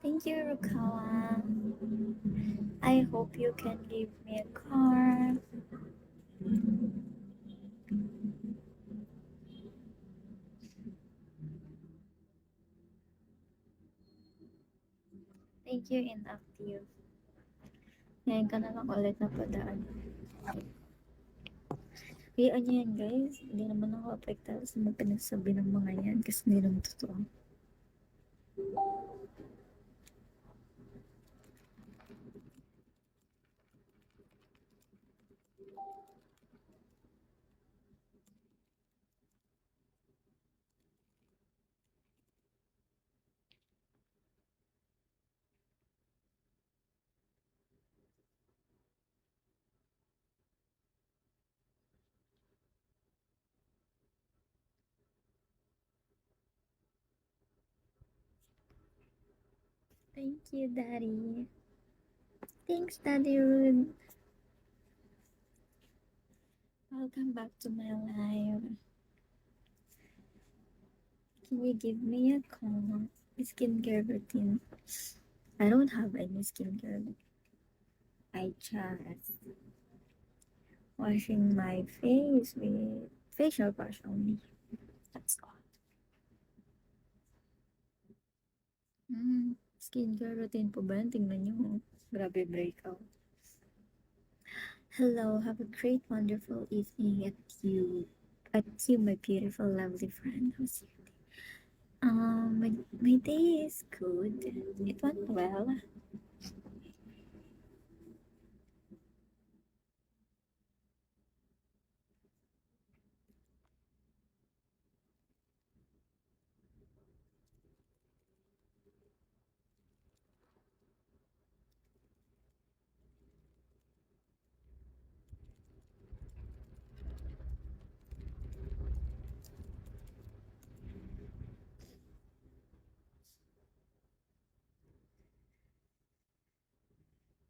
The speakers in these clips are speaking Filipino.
Thank you, Rukawa. I hope you can give me a car. Thank you, inactive. Ngayon ka na lang ulit napadaan. Kaya ano yan guys, hindi naman ako apektado sa mga pinagsabi ng mga yan kasi hindi naman totoo. Thank you, Daddy. Thanks, Daddy Rude. Welcome back to my life. Can you give me a call? Skincare routine. I don't have any skincare. I just washing my face with facial wash only. That's all. Skincare routine po ba yan? Tingnan nyo. Grabe breakout. Hello, have a great, wonderful evening at you, my beautiful, lovely friend. How's your day? My day is good. It went well.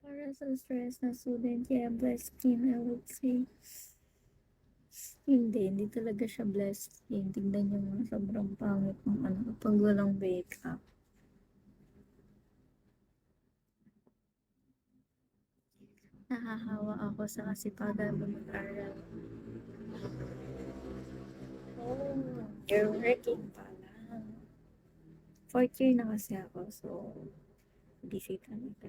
Para sa stress na student, yeah, blessed skin, I would say. Hindi talaga siya blessed skin. Tignan nyo nga, sobrang pangit ng ano, pag walang makeup. Nahahawa ako sa kasipagan mo mag-aral. Oh, you're working pala. Fourth year na kasi ako, so busy talaga.